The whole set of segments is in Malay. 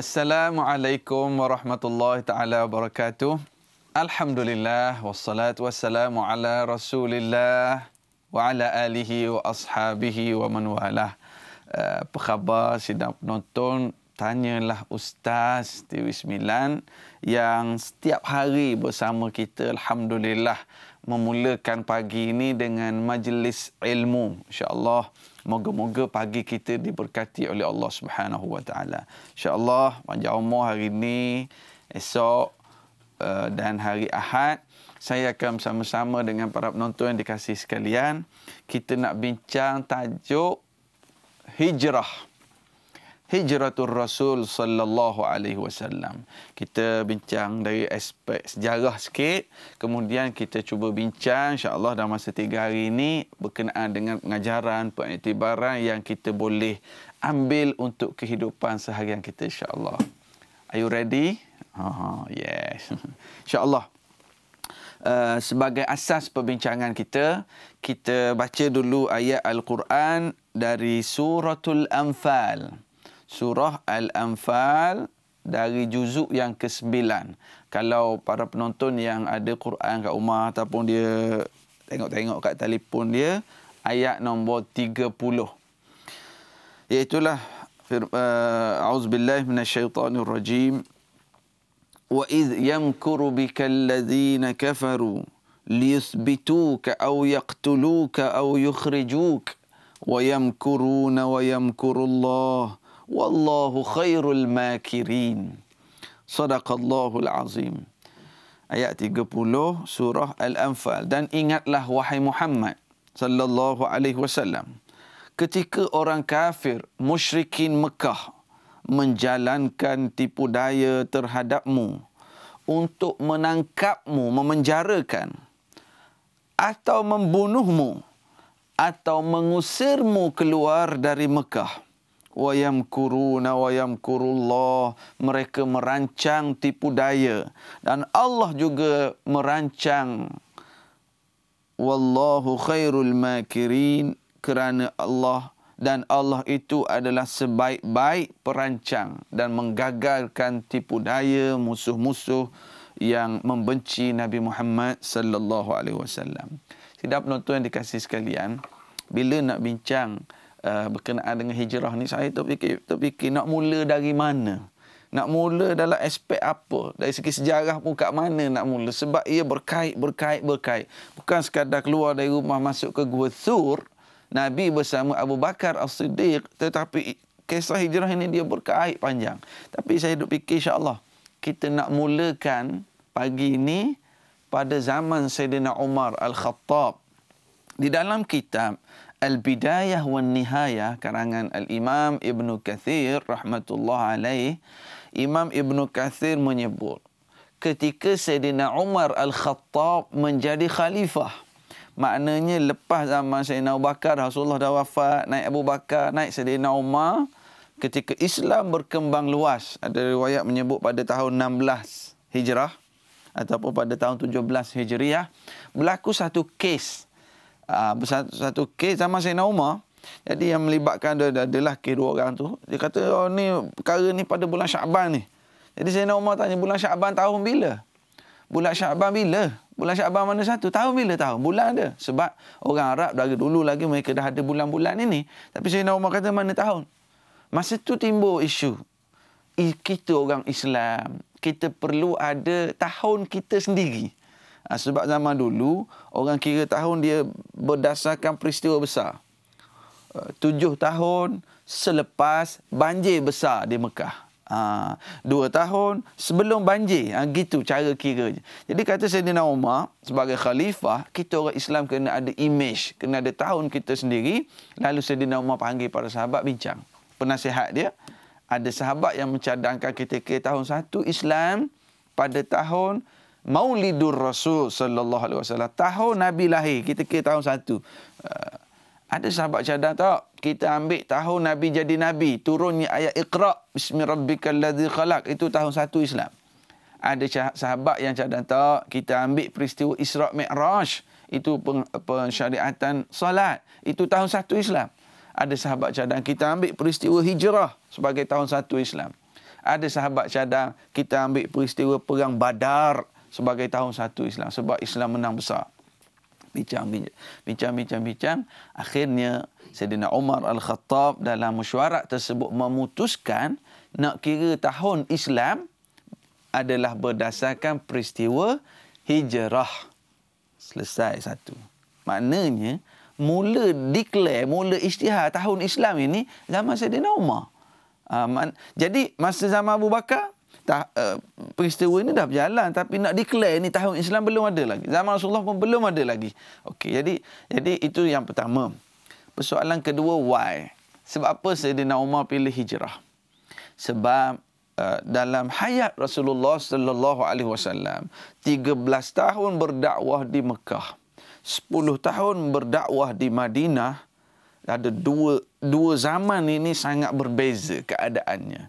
Assalamualaikum warahmatullahi taala wabarakatuh. Alhamdulillah wassalatu wassalamu ala Rasulillah wa ala alihi wa ashabihi wa man walah. Apa khabar sidang penonton? Tanyalah Ustaz TV9 yang setiap hari bersama kita, alhamdulillah, memulakan pagi ini dengan majlis ilmu. Insya-Allah, moga-moga pagi kita diberkati oleh Allah Subhanahu wa taala. Insya-Allah, panjang umur hari ini, esok dan hari Ahad, saya akan bersama-sama dengan para penonton yang dikasihi sekalian, kita nak bincang tajuk hijrah. Hijratul Rasul sallallahu alaihi wasallam. Kita bincang dari aspek sejarah sikit, kemudian kita cuba bincang insya-Allah dalam masa 3 hari ini berkenaan dengan pengajaran, pengiktibaran yang kita boleh ambil untuk kehidupan seharian kita insya-Allah. Are you ready? Yes. Insya-Allah. Sebagai asas perbincangan kita, kita baca dulu ayat Al-Quran dari Suratul Anfal. Surah Al-Anfal dari juzuk yang ke-9. Kalau para penonton yang ada Quran kat rumah ataupun dia tengok-tengok kat telefon dia, ayat nombor 30. Iaitulah a'udzubillahi minasyaitonirrajim. Wa idh yamkuru bikal ladzina kafaru liyuthbituka aw yaqtuluka aw yukhrijuka wa yamkuruna wa yamkurullah wallahu khairul makirin. Sadaqallahul azim. Ayat 30 surah Al-Anfal. Dan ingatlah wahai Muhammad sallallahu alaihi wasallam, ketika orang kafir musyrikin Mekah menjalankan tipu daya terhadapmu untuk menangkapmu, memenjarakan atau membunuhmu atau mengusirmu keluar dari Mekah. Wa yamkuruna wa yamkurullah, mereka merancang tipu daya dan Allah juga merancang. Wallahu khairul makirin, kerana Allah itu adalah sebaik-baik perancang dan menggagalkan tipu daya musuh-musuh yang membenci Nabi Muhammad sallallahu alaihi wasallam. Sidang penonton yang dikasihi sekalian, bila nak bincang berkenaan dengan hijrah ni, saya terfikir nak mula dari mana? Nak mula dalam aspek apa? Dari segi sejarah pun kat mana nak mula? Sebab ia berkait. Bukan sekadar keluar dari rumah masuk ke Gua Thur, Nabi bersama Abu Bakar As-Siddiq, tetapi kisah hijrah ini dia berkait panjang. Tapi saya duk fikir insya-Allah kita nak mulakan pagi ini pada zaman Sayyidina Umar Al-Khattab. Di dalam kitab Al-Bidayah wan Nihayah karangan Al-Imam Ibn Kathir rahmatullah alaih, Imam Ibn Kathir menyebut ketika Sayyidina Umar Al-Khattab menjadi khalifah, maknanya lepas zaman Sayyidina Abu Bakar, Rasulullah dah wafat, naik Abu Bakar, naik Sayyidina Umar, ketika Islam berkembang luas, ada riwayat menyebut pada tahun 16 Hijrah ataupun pada tahun 17 Hijriah, berlaku satu kes. Satu kes zaman Sayyidina Umar. Jadi yang melibatkan adalah kes 2 orang tu. Dia kata, oh ni perkara ni pada bulan Syaban ni. Jadi Sayyidina Umar tanya, bulan Syaban tahun bila? Bulan Syaban bila? Bulan Syaban mana satu? Tahun bila tahun? Bulan ada. Sebab orang Arab dari dulu lagi mereka dah ada bulan-bulan ini. Tapi Sayyidina Umar kata mana tahun? Masa tu timbul isu. Kita orang Islam, kita perlu ada tahun kita sendiri. Sebab zaman dulu, orang kira tahun dia berdasarkan peristiwa besar. 7 tahun selepas banjir besar di Mekah. 2 tahun sebelum banjir. Gitu cara kira. Jadi kata Sayyidina Umar, sebagai khalifah, kita orang Islam kena ada image, kena ada tahun kita sendiri. Lalu Sayyidina Umar panggil para sahabat bincang. Penasihat dia, ada sahabat yang mencadangkan kita kira tahun 1 Islam pada tahun Maulidur Rasul sallallahu alaihi wasallam, tahun Nabi lahir, kita kira tahun 1. Ada sahabat cadang tak? Kita ambil tahun Nabi jadi Nabi, turunnya ayat Iqra bismi rabbikal ladzi khalaq, itu tahun 1 Islam. Ada sahabat yang cadang tak? Kita ambil peristiwa Isra Mi'raj, itu pensyariatan salat, itu tahun 1 Islam. Ada sahabat cadang kita ambil peristiwa hijrah sebagai tahun 1 Islam. Ada sahabat cadang, kita ambil peristiwa perang Badar sebagai tahun 1 Islam sebab Islam menang besar. Bincang. Akhirnya Sayyidina Umar Al-Khattab dalam mesyuarat tersebut memutuskan nak kira tahun Islam adalah berdasarkan peristiwa hijrah. Selesai satu. Maknanya, mula isytihar tahun Islam ini zaman Sayyidina Umar. Jadi, masa zaman Abu Bakar, peristiwa ini dah berjalan, tapi nak declare ni tahun Islam belum ada lagi. Zaman Rasulullah pun belum ada lagi. Okey, jadi itu yang pertama. Persoalan kedua, why? Sebab apa Sayyidina Umar pilih hijrah? Sebab dalam hayat Rasulullah sallallahu alaihi wasallam 13 tahun berdakwah di Mekah, 10 tahun berdakwah di Madinah, ada dua zaman ini sangat berbeza keadaannya.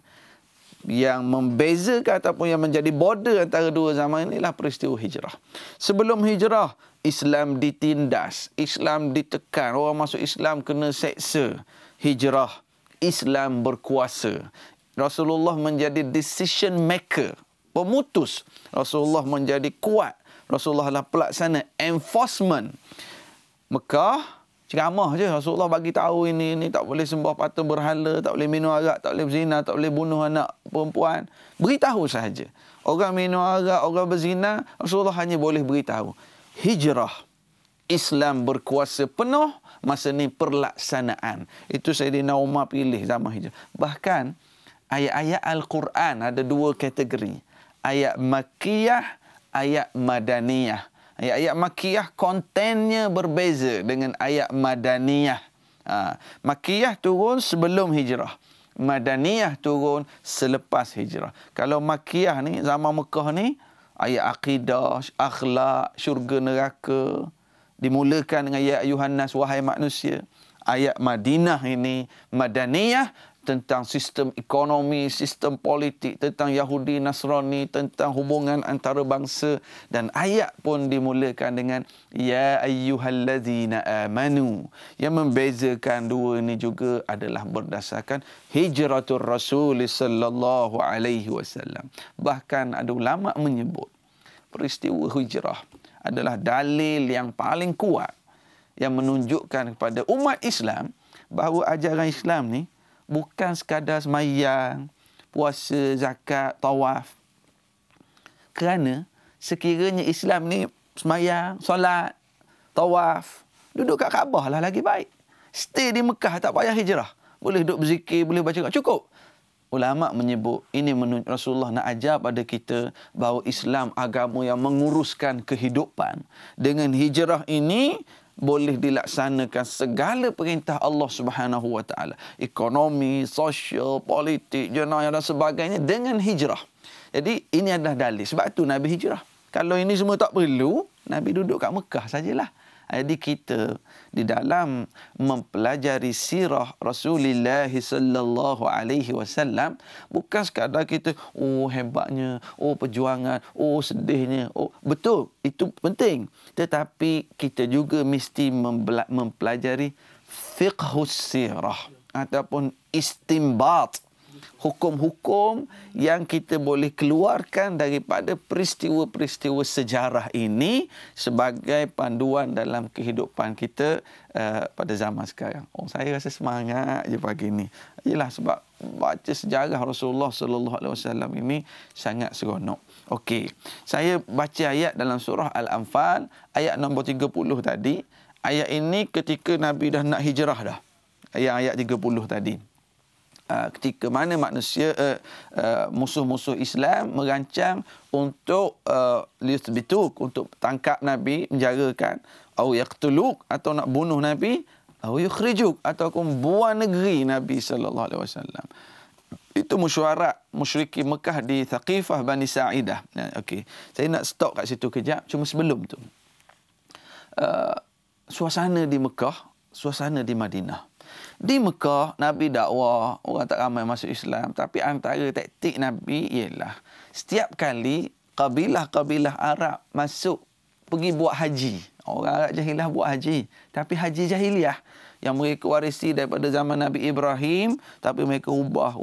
Yang membezakan ataupun yang menjadi border antara dua zaman inilah peristiwa hijrah. Sebelum hijrah, Islam ditindas, Islam ditekan, orang masuk Islam kena seksa. Hijrah, Islam berkuasa. Rasulullah menjadi decision maker, pemutus. Rasulullah menjadi kuat. Rasulullah adalah pelaksana, enforcement. Mekah, ceramah je. Rasulullah bagi tahu ini tak boleh sembah patung berhala, tak boleh minum arak, tak boleh berzina, tak boleh bunuh anak perempuan. Beritahu sahaja. Orang minum arak, orang berzina, Rasulullah hanya boleh beritahu. Hijrah, Islam berkuasa penuh, masa ni perlaksanaan. Itu Sayyidina Umar pilih zaman hijrah. Bahkan ayat-ayat Al-Quran ada dua kategori. Ayat Makkiyah, ayat Madaniyah. Ayat-ayat Makkiyah kontennya berbeza dengan ayat Madaniyah. Makkiyah turun sebelum hijrah. Madaniyah turun selepas hijrah. Kalau Makkiyah ni, zaman Mekah ni, ayat akidah, akhlak, syurga neraka, dimulakan dengan ya ayuhan nas, wahai manusia. Ayat Madinah ini, Madaniyah, tentang sistem ekonomi, sistem politik, tentang Yahudi, Nasrani, tentang hubungan antara bangsa. Dan ayat pun dimulakan dengan ya ayyuhallazina amanu. Yang membezakan dua ini juga adalah berdasarkan hijratul Rasul sallallahu alaihi wasallam. Bahkan ada ulama menyebut peristiwa hijrah adalah dalil yang paling kuat yang menunjukkan kepada umat Islam bahawa ajaran Islam ni bukan sekadar sembahyang, puasa, zakat, tawaf. Kerana sekiranya Islam ni sembahyang, solat, tawaf, duduk kat Kaabah lah lagi baik. Stay di Mekah, tak payah hijrah. Boleh duduk berzikir, boleh baca, cukup. Ulama menyebut ini menunjuk Rasulullah nak ajar pada kita bahawa Islam agama yang menguruskan kehidupan. Dengan hijrah ini boleh dilaksanakan segala perintah Allah Subhanahu wa taala. Ekonomi, sosial, politik, jenayah dan sebagainya dengan hijrah. Jadi ini adalah dalil. Sebab tu Nabi hijrah. Kalau ini semua tak perlu, Nabi duduk kat Mekah sajalah. Jadi kita di dalam mempelajari sirah Rasulullah sallallahu alaihi wasallam bukan sekadar kita hebatnya, perjuangan, sedihnya. Betul, itu penting. Tetapi kita juga mesti mempelajari fiqhus sirah ataupun istinbat, hukum-hukum yang kita boleh keluarkan daripada peristiwa-peristiwa sejarah ini sebagai panduan dalam kehidupan kita pada zaman sekarang. Saya rasa semangat je pagi ni. Yalah, sebab baca sejarah Rasulullah sallallahu alaihi wasallam ini sangat seronok. Okey, saya baca ayat dalam surah Al-Anfal ayat nombor 30 tadi. Ayat ini ketika Nabi dah nak hijrah dah. Ayat 30 tadi. Ketika mana manusia musuh-musuh Islam merancang untuk liyuthbituk, untuk tangkap Nabi, menjarakan, au yaqtuluk, atau nak bunuh Nabi, au yukhrijuk, atau buang negeri Nabi sallallahu alaihi wasallam. Itu mesyuarat musyrikin Mekah di Thaqifah Bani Sa'idah. Okey, saya nak stop kat situ kejap. Cuma sebelum tu, suasana di Mekah, suasana di Madinah. Di Mekah, Nabi dakwah, orang tak ramai masuk Islam. Tapi antara taktik Nabi ialah setiap kali kabilah-kabilah Arab masuk, pergi buat haji. Orang Arab jahiliah buat haji. Tapi haji jahiliah yang mereka warisi daripada zaman Nabi Ibrahim. Tapi mereka ubah.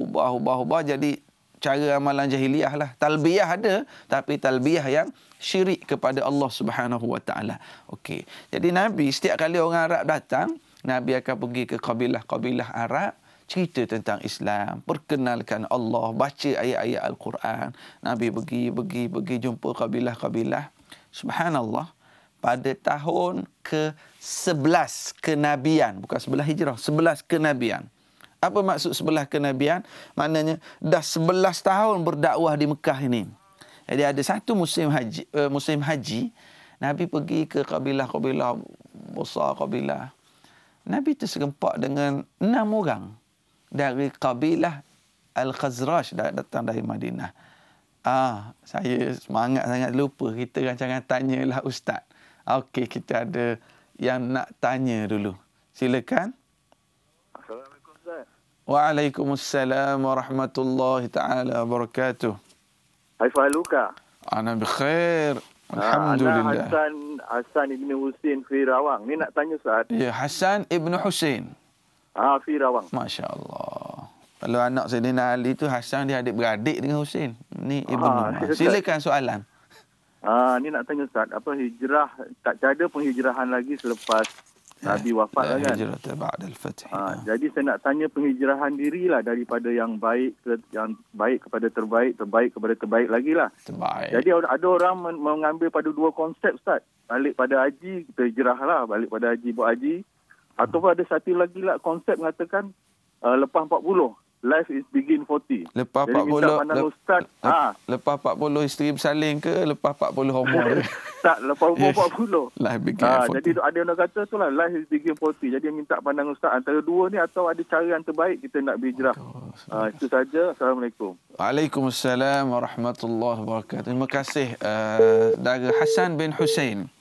Jadi cara amalan jahiliah lah. Talbiyah ada, tapi talbiyah yang syirik kepada Allah Subhanahu Wa Taala. Okey. Jadi Nabi setiap kali orang Arab datang, Nabi akan pergi ke kabilah-kabilah Arab, cerita tentang Islam, perkenalkan Allah, baca ayat-ayat Al-Quran. Nabi pergi jumpa kabilah-kabilah. Subhanallah, pada tahun ke-11 kenabian, bukan 11 hijrah, 11 kenabian. Apa maksud 11 kenabian? Maknanya dah 11 tahun berdakwah di Mekah ini. Jadi ada satu musim haji, Nabi pergi ke kabilah-kabilah besar kabilah. Nabi terserempak dengan 6 orang dari kabilah Al-Khazraj datang dari Madinah. Saya semangat sangat lupa. Kita rancangan tanyalah Ustaz. Okey, kita ada yang nak tanya dulu. Silakan. Assalamualaikum Ustaz. Waalaikumsalam warahmatullahi taala wabarakatuh. Haifaluka. Ana bikhair. Alhamdulillah. Hasan Ibn Husin fi Rawang. Ni nak tanya Ustaz. Ya, Hasan Ibn Husin. Fi Rawang. Masya-Allah. Kalau anak Saidina Ali tu Hasan, dia adik-beradik dengan Husin. Ni Ibnu. Silakan soalan. Ni nak tanya Ustaz, apa hijrah, tak ada penghijrahan lagi selepas Nabi wafat lah kan? Hijrah ba'da al-fath. Jadi saya nak tanya penghijrahan dirilah daripada yang baik ke yang baik kepada terbaik, terbaik kepada terbaik lagi lah. Terbaik. Jadi ada orang mengambil pada dua konsep Ustaz. Balik pada haji, kita hijrah lah. Balik pada haji, buat haji. Ataupun ada satu lagi lah konsep mengatakan lepas 40. Life is begin 40. Lepas 40 Ustaz, lepas 40 isteri bersalin ke lepas 40 umur? tak, lepas umur 40. Life begin 40. Jadi ada orang kata tu lah, life is begin 40. Jadi minta pandang Ustaz antara dua ni atau ada cara yang terbaik kita nak berhijrah. Itu saja. Assalamualaikum. Waalaikumsalam warahmatullahi wabarakatuh. Terima kasih dari Hasan bin Husin.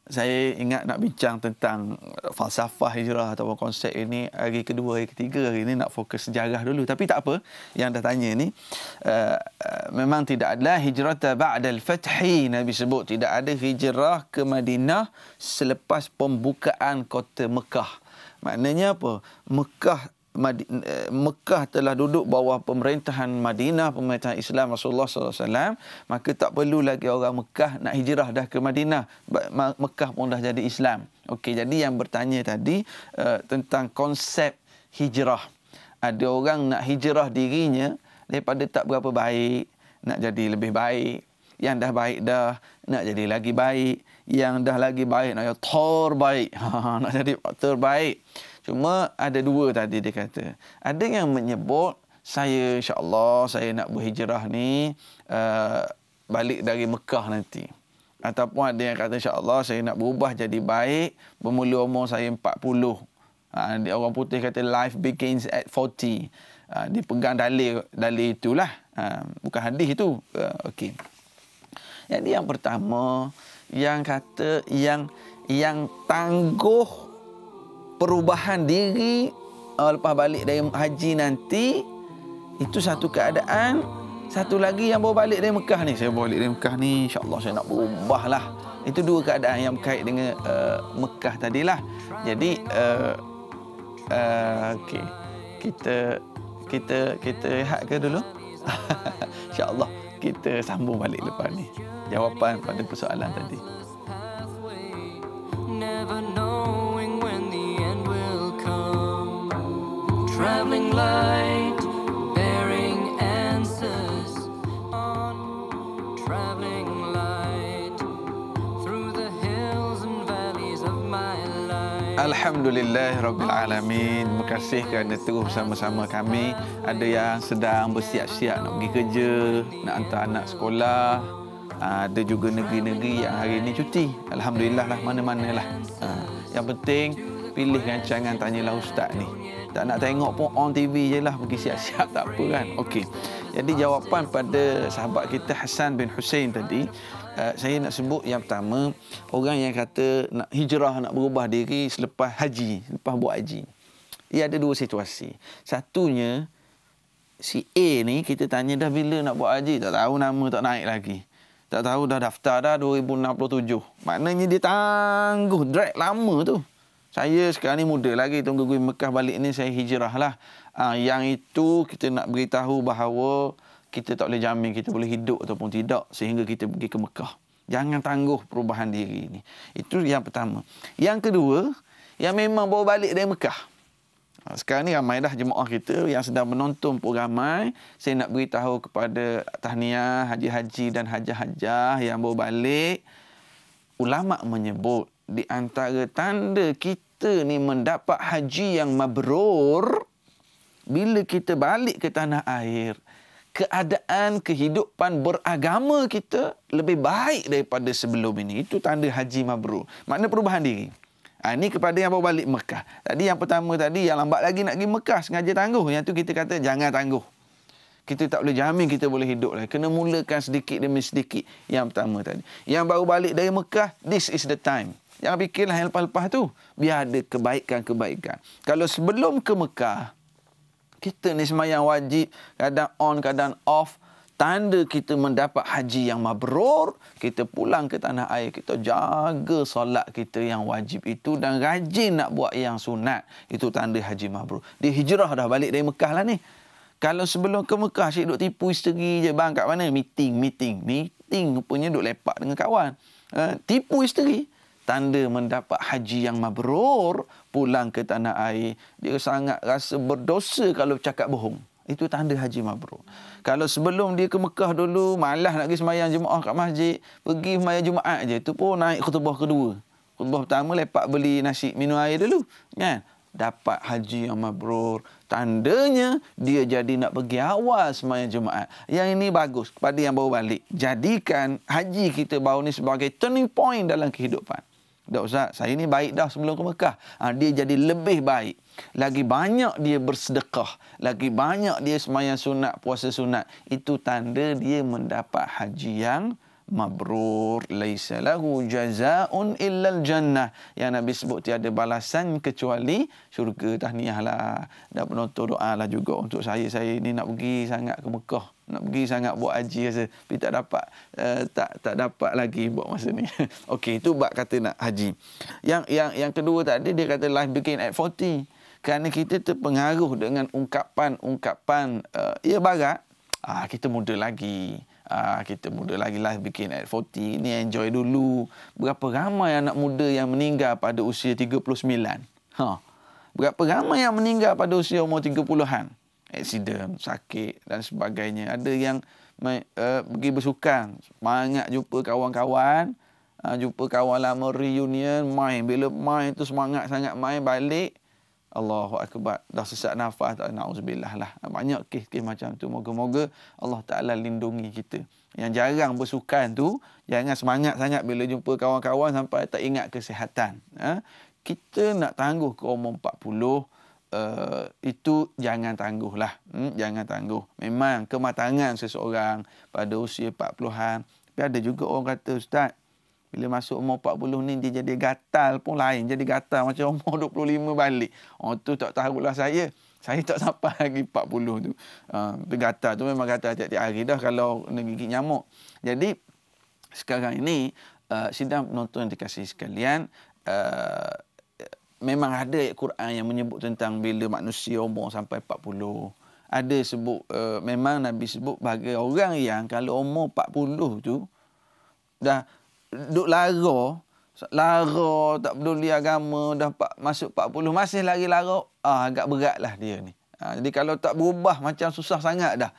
Saya ingat nak bincang tentang falsafah hijrah atau konsep ini hari kedua, hari ketiga. Hari ini nak fokus sejarah dulu. Tapi tak apa, yang dah tanya ni, memang tidak ada hijrah ba'da al-fathi. Nabi sebut tidak ada hijrah ke Madinah selepas pembukaan kota Mekah. Maknanya apa? Mekah telah duduk bawah pemerintahan Madinah, pemerintahan Islam Rasulullah SAW, maka tak perlu lagi orang Mekah nak hijrah dah ke Madinah. Mekah pun dah jadi Islam. Okey, jadi yang bertanya tadi tentang konsep hijrah. Ada orang nak hijrah dirinya daripada tak berapa baik, nak jadi lebih baik. Yang dah baik dah, nak jadi lagi baik. Yang dah lagi baik, nak jadi terbaik. Nak jadi terbaik. Cuma ada dua tadi dia kata. Ada yang menyebut, saya insya-Allah saya nak berhijrah ni balik dari Mekah nanti. Ataupun ada yang kata insya-Allah saya nak berubah jadi baik bermula umur saya 40. Orang putih kata life begins at 40. Dia pegang dalil itulah. Bukan hadis itu. Okey. Jadi yang pertama, yang kata yang tangguh perubahan diri lepas balik dari haji nanti, itu satu keadaan. Satu lagi yang baru balik dari Mekah ni, saya balik dari Mekah ni insya-Allah saya nak berubah lah. Itu dua keadaan yang berkait dengan Mekah tadilah. Jadi okey, kita rehat ke dulu. Insya-Allah kita sambung balik lepas ni jawapan pada persoalan tadi. Never knowing when the end will come. Traveling light, bearing answers on. Traveling light through the hills and valleys of my life. Alhamdulillah Rabbil Alamin. Terima kasih kerana terus bersama-sama kami. Ada yang sedang bersiap-siap nak pergi kerja, nak hantar anak sekolah. Ada juga negeri-negeri yang hari ini cuti. Alhamdulillah lah, mana-manalah. Yang penting pilih rancangan Tanyalah Ustaz ni. Tak nak tengok pun on TV je lah, pergi siap-siap tak apa kan. Okey. Jadi jawapan pada sahabat kita Hasan bin Husin tadi, saya nak sebut yang pertama, orang yang kata nak hijrah, nak berubah diri selepas haji, selepas buat haji. Ia ada dua situasi. Satunya, si A ni kita tanya dah bila nak buat haji, tak tahu, nama tak naik lagi. Tak tahu dah daftar dah 2067. Maknanya dia tangguh, drag lama tu. Saya sekarang ni muda lagi, tunggu pergi Mekah balik ni saya hijrah lah. Yang itu kita nak beritahu bahawa kita tak boleh jamin kita boleh hidup ataupun tidak sehingga kita pergi ke Mekah. Jangan tangguh perubahan diri ni. Itu yang pertama. Yang kedua, yang memang bawa balik dari Mekah. Sekarang ni ramai dah jemaah kita yang sedang menonton program ramai. Saya nak beritahu kepada tahniah, haji-haji dan hajah-hajah yang bawa balik. Ulama' menyebut di antara tanda kita ni mendapat haji yang mabrur bila kita balik ke tanah air, keadaan kehidupan beragama kita lebih baik daripada sebelum ini. Itu tanda haji mabrur. Makna perubahan diri. Ini kepada yang bawa balik Mekah. Tadi yang pertama tadi, yang lambat lagi nak pergi Mekah sengaja tangguh. Yang tu kita kata jangan tangguh. Kita tak boleh jamin kita boleh hidup lagi. Kena mulakan sedikit demi sedikit. Yang pertama tadi. Yang baru balik dari Mekah, this is the time. Jangan fikirlah yang lepas-lepas tu. Biar ada kebaikan-kebaikan. Kalau sebelum ke Mekah, kita ni sembahyang wajib, kadang on, kadang off. Tanda kita mendapat haji yang mabrur, kita pulang ke tanah air, kita jaga solat kita yang wajib itu dan rajin nak buat yang sunat. Itu tanda haji mabrur. Dia hijrah dah balik dari Mekah lah ni. Kalau sebelum ke Mekah, asyik duk tipu isteri je. Bang, kat mana? Meeting. Rupanya duk lepak dengan kawan. Tipu isteri. Tanda mendapat haji yang mabrur, pulang ke tanah air. Dia sangat rasa berdosa kalau bercakap bohong. Itu tanda haji mabrur. Kalau sebelum dia ke Mekah dulu, malas nak pergi sembahyang jemaah kat masjid, pergi sembahyang Jumaat je. Itu pun naik khutbah kedua. Khutbah pertama lepak beli nasi minum air dulu. Kan? Dapat haji yang mabrur. Tandanya dia jadi nak pergi awal sembahyang Jumaat. Yang ini bagus kepada yang baru balik. Jadikan haji kita baru ni sebagai turning point dalam kehidupan. Tak Ustaz, saya ni baik dah sebelum ke Mekah. Dia jadi lebih baik. Lagi banyak dia bersedekah. Lagi banyak dia sembahyang sunat, puasa sunat. Itu tanda dia mendapat haji yang mabrur. Laisa lahu jazaa'un illal jannah. Yang Nabi sebut tiada balasan kecuali syurga. Tahniahlah. Dan penonton doalah juga untuk saya. Saya ni nak pergi sangat ke Mekah. Nak pergi sangat buat haji rasa. Tapi tak dapat. Tak dapat lagi buat masa ni. Okey, itu bab kata nak haji. Yang kedua tadi dia kata life begin at 40. Kerana kita terpengaruh dengan ungkapan ya barat. Kita muda lagi. Kita muda lagi, life begin at 40. Ni enjoy dulu. Berapa ramai anak muda yang meninggal pada usia 39. Berapa ramai yang meninggal pada usia umur 30-an. Aksiden, sakit dan sebagainya. Ada yang pergi bersukan, semangat jumpa kawan-kawan, jumpa kawan lama reunion, main. Bila main tu semangat sangat main, balik Allahu Akbar, dah sesak nafas, na'udzubillah lah. Banyak kes-kes macam tu. Moga-moga Allah Ta'ala lindungi kita. Yang jarang bersukan tu, jangan semangat sangat bila jumpa kawan-kawan sampai tak ingat kesihatan. Kita nak tangguh ke umur 40, itu jangan tangguh lah. Jangan tangguh. Memang kematangan seseorang pada usia 40-an. Tapi ada juga orang kata, Ustaz, bila masuk umur 40 ni dia jadi gatal pun lain. Jadi gatal macam umur 25 balik. Tu tak tahulah saya. Saya tak sampai lagi 40 tu. Tapi gatal tu memang gatal tiap-tiap hari dah kalau nak gigit nyamuk. Jadi sekarang ini sidang penonton dikasih sekalian, memang ada ayat Quran yang menyebut tentang bila manusia umur sampai 40. Ada sebut, memang Nabi sebut bagi orang yang kalau umur 40 tu dah duk lara, tak peduli agama, dah masuk 40, masih lagi lara, agak beratlah dia ni. Jadi kalau tak berubah macam susah sangat dah.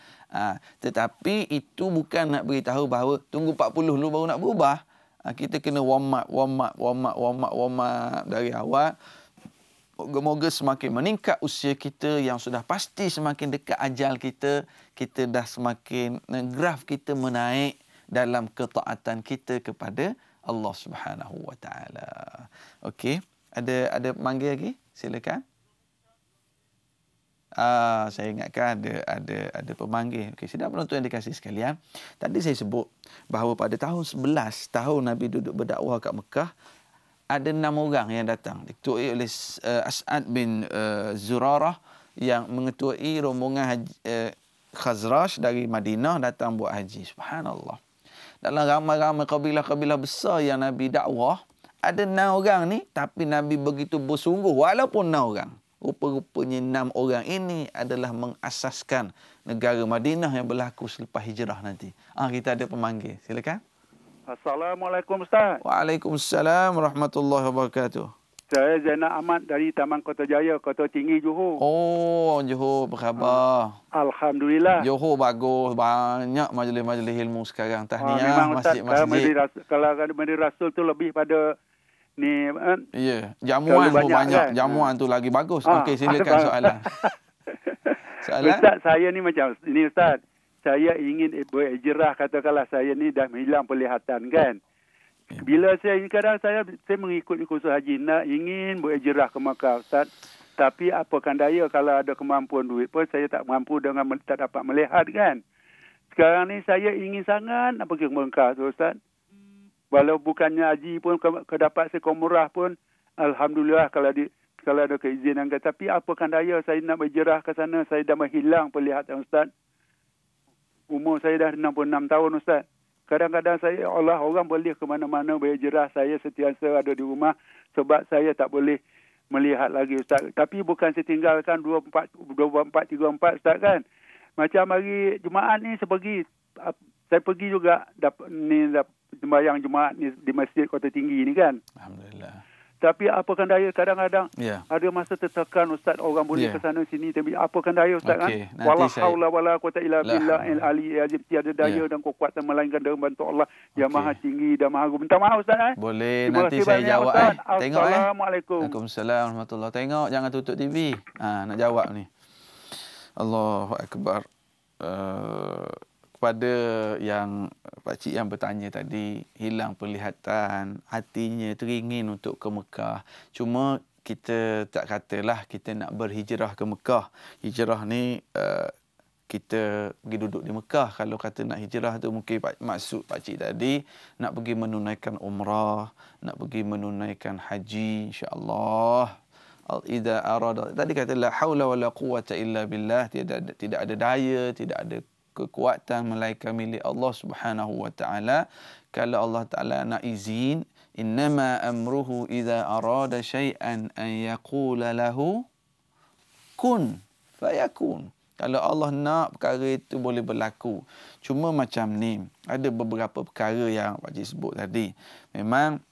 Tetapi itu bukan nak beritahu bahawa tunggu 40 dulu baru nak berubah. Kita kena warm up dari awal. Moga-moga semakin meningkat usia kita, yang sudah pasti semakin dekat ajal kita, kita dah semakin, graf kita menaik dalam ketaatan kita kepada Allah Subhanahu wa taala. Okey, ada panggil lagi? Silakan. Saya ingatkan ada pemanggil. Okey, sidang penonton yang dikasihi sekalian. Tadi saya sebut bahawa pada tahun 11 tahun Nabi duduk berdakwah kat Mekah, ada 6 orang yang datang. Diketuai oleh As'ad bin Zurarah yang mengetuai rombongan Khazraj dari Madinah datang buat haji. Subhanallah. Dalam ramai-ramai kabilah-kabilah besar yang Nabi dakwah, ada 6 orang ni, tapi Nabi begitu bersungguh walaupun 6 orang. Rupa-rupanya 6 orang ini adalah mengasaskan negara Madinah yang berlaku selepas hijrah nanti. Kita ada pemanggil. Silakan. Assalamualaikum Ustaz. Waalaikumsalam warahmatullahi wabarakatuh. Saya Zainal Ahmad dari Taman Kota Jaya, Kota Tinggi, Johor. Oh, Johor, apa khabar? Alhamdulillah. Johor bagus, banyak majlis-majlis ilmu sekarang. Tahniah, memang Ustaz, masjid-masjid. kalau Madinah Rasul tu lebih pada ni Ya, jamuan pun banyak. Kan? Jamuan tu lagi bagus. Okey, silakan soalan. Soalan? Ustaz, saya ni macam ini Ustaz. Saya ingin berhijrah, katakanlah saya ni dah hilang penglihatan kan. Ya. Bila kadang saya mengikut kursus haji, ingin berhijrah ke Makkah Ustaz. Tapi apakan daya kalau ada kemampuan duit pun saya tak mampu dengan tak dapat melihat kan. Sekarang ni saya ingin sangat nak pergi ke Makkah tu Ustaz. Walau bukannya haji pun dapat seekor murah pun alhamdulillah kalau ada keizinan. Tapi apakan daya saya nak berhijrah ke sana, saya dah menghilang penglihatan Ustaz. Umur saya dah 66 tahun Ustaz. Kadang-kadang saya orang boleh ke mana-mana berhijrah, saya sentiasa ada di rumah sebab saya tak boleh melihat lagi Ustaz. Tapi bukan saya tinggalkan 24/34 Ustaz kan. Macam hari Jumaat ni saya pergi juga sembahyang Jumaat ni di Masjid Kota Tinggi ni kan. Alhamdulillah. Tapi apakan daya kadang-kadang ada masa tertekan Ustaz, orang boleh ke sana sini, tapi apakan daya Ustaz kan. Wala haula wala quwata illa billah al-ali azim, tiada daya dan kekuatan melainkan dengan bantu Allah yang Maha Tinggi dan Maha Agung. Minta maaf Ustaz Boleh, nanti saya jawab Tengok Assalamualaikum. Waalaikumsalam warahmatullahi. Tengok, jangan tutup TV. Nak jawab ni. Allahu akbar. Kepada yang pakcik yang bertanya tadi, hilang penglihatan, hatinya teringin untuk ke Mekah. Cuma kita tak katalah kita nak berhijrah ke Mekah. Hijrah ni kita pergi duduk di Mekah. Kalau kata nak hijrah tu mungkin maksud pakcik tadi nak pergi menunaikan umrah, nak pergi menunaikan haji, insya-Allah. Idza arada, tadi kata la haula wala quwwata illa billah, tidak ada daya, tidak ada kekuatan melainkan milik Allah Subhanahu wa taala. Kalau Allah Taala nak izin, innama amruhu idza arada syai'an an yaqula lahu kun fayakun. Kalau Allah nak perkara itu boleh berlaku. Cuma macam ni, ada beberapa perkara yang Pak Cik sebut tadi. Memang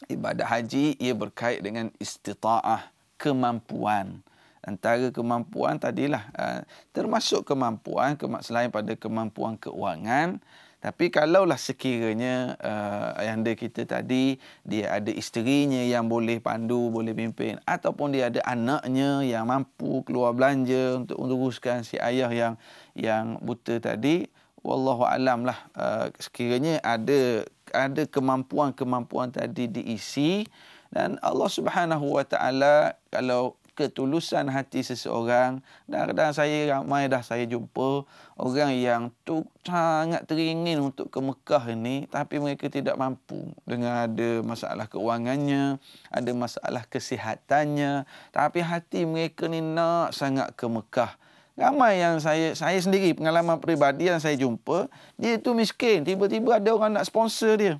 ibadah haji ia berkait dengan istita'ah, kemampuan. Antara kemampuan tadilah termasuk kemampuan selain pada kemampuan keuangan. Tapi kalaulah sekiranya ayahanda kita tadi dia ada isterinya yang boleh pandu, boleh pimpin, ataupun dia ada anaknya yang mampu keluar belanja untuk uruskan si ayah yang buta tadi, wallahu alam lah, sekiranya ada kemampuan-kemampuan tadi diisi, dan Allah Subhanahu wa taala kalau ketulusan hati seseorang. Kadang-kadang ramai saya jumpa orang yang sangat teringin untuk ke Mekah ini, tapi mereka tidak mampu dengan ada masalah keuangannya, ada masalah kesihatannya, tapi hati mereka ni nak sangat ke Mekah. Ramai yang saya sendiri, pengalaman peribadi yang saya jumpa, dia tu miskin, tiba-tiba ada orang nak sponsor dia.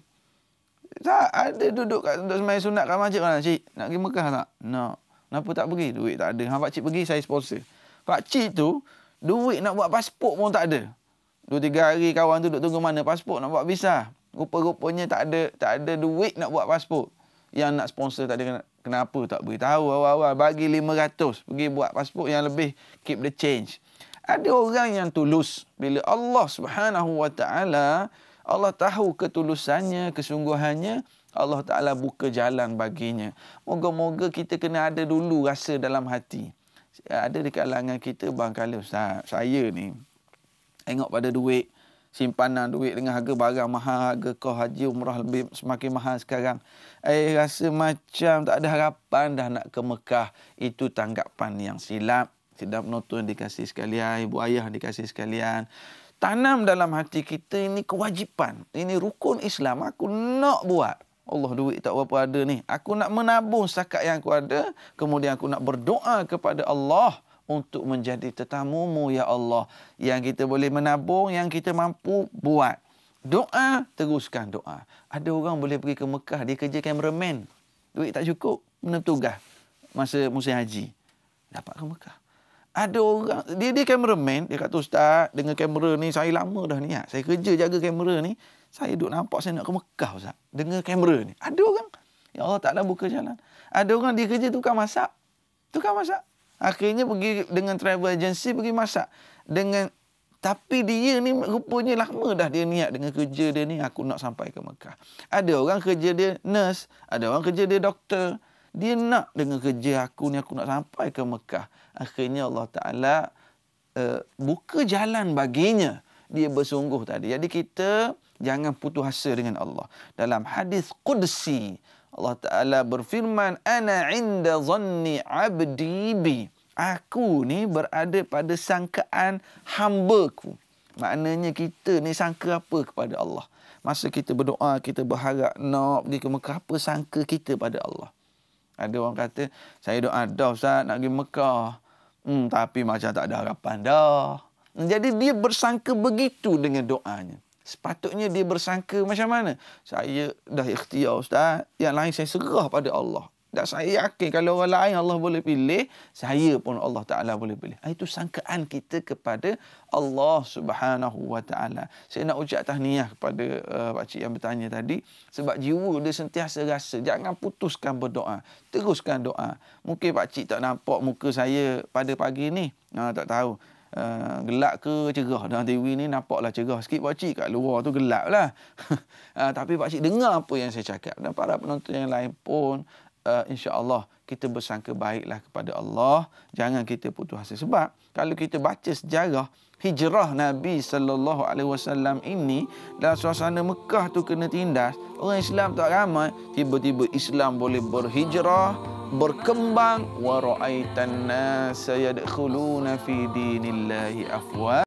Tak ada duduk sembahyang sunat kat masjid, cik nak pergi Mekah tak? Nak. Kenapa tak pergi? Duit tak ada. Pakcik pergi, saya sponsor. Pakcik tu, duit nak buat pasport pun tak ada. 2-3 hari kawan tu duduk tunggu mana pasport nak buat visa. Rupa-rupanya tak ada duit nak buat pasport. Yang nak sponsor tak ada. Kenapa tak beritahu awal-awal? Bagi 500 pergi buat pasport yang lebih, keep the change. Ada orang yang tulus. Bila Allah Subhanahu wa taala, Allah tahu ketulusannya, kesungguhannya, Allah Ta'ala buka jalan baginya. Moga-moga kita kena ada dulu rasa dalam hati. Ada di kalangan kita barangkali, Ustaz, saya ni tengok pada duit, simpanan duit dengan harga barang mahal, harga kos haji umrah lebih semakin mahal sekarang. Rasa macam tak ada harapan dah nak ke Mekah. Itu tanggapan yang silap. Tidak penonton dikasih sekalian, ibu ayah dikasih sekalian. Tanam dalam hati kita ini kewajipan. Ini rukun Islam. Aku nak buat. Allah, duit tak berapa ada ni. Aku nak menabung setakat yang aku ada. Kemudian aku nak berdoa kepada Allah untuk menjadi tetamumu, ya Allah. Yang kita boleh menabung, yang kita mampu buat. Doa, teruskan doa. Ada orang boleh pergi ke Mekah, dia kerja cameraman. Duit tak cukup, mana tugas masa musim haji. Dapat ke Mekah. Ada orang, dia cameraman, dia kata, Ustaz, dengan kamera ni, saya lama dah niat. Saya kerja jaga kamera ni, saya duk nampak saya nak ke Mekah, Ustaz. Dengan kamera ni. Ada orang, ya Allah Ta'ala buka jalan. Ada orang dia kerja tukang masak. Akhirnya pergi dengan travel agency, pergi masak. Tapi dia ni rupanya lama dah dia niat dengan kerja dia ni, aku nak sampai ke Mekah. Ada orang kerja dia nurse, ada orang kerja dia doktor. Dia nak dengan kerja aku ni, aku nak sampai ke Mekah. Akhirnya Allah Ta'ala buka jalan baginya. Dia bersungguh tadi. Jadi kita jangan putus asa dengan Allah. Dalam hadis Qudsi, Allah Ta'ala berfirman, Ana inda zanni abdi bi. Aku ni berada pada sangkaan hamba-Ku. Maknanya kita ni sangka apa kepada Allah? Masa kita berdoa, kita berharap nak pergi ke Mekah, apa sangka kita pada Allah? Ada orang kata, saya doa dah Ustaz nak pergi Mekah. Tapi macam tak ada harapan dah. Jadi dia bersangka begitu dengan doanya. Sepatutnya dia bersangka macam mana? Saya dah ikhtiar Ustaz, yang lain saya serah pada Allah. Dan saya yakin kalau orang lain Allah boleh pilih, saya pun Allah Ta'ala boleh pilih. Itu sangkaan kita kepada Allah Subhanahu Wa Ta'ala. Saya nak ucap tahniah kepada pakcik yang bertanya tadi. Sebab jiwa dia sentiasa rasa. Jangan putuskan berdoa. Teruskan doa. Mungkin pakcik tak nampak muka saya pada pagi ni. Tak tahu. Gelap ke cerah. Dalam TV ni nampaklah cerah sikit pakcik. Kat luar tu gelap lah. Tapi pakcik dengar apa yang saya cakap. Dan para penonton yang lain pun, insya-Allah kita bersangka baiklah kepada Allah. Jangan kita putus asa. Sebab kalau kita baca sejarah hijrah Nabi sallallahu alaihi wasallam ini, dalam suasana Mekah tu kena tindas, orang Islam tak ramai, tiba-tiba Islam boleh berhijrah, berkembang, wa ra'aitan nas yadkhuluna fi dinillahi afwa.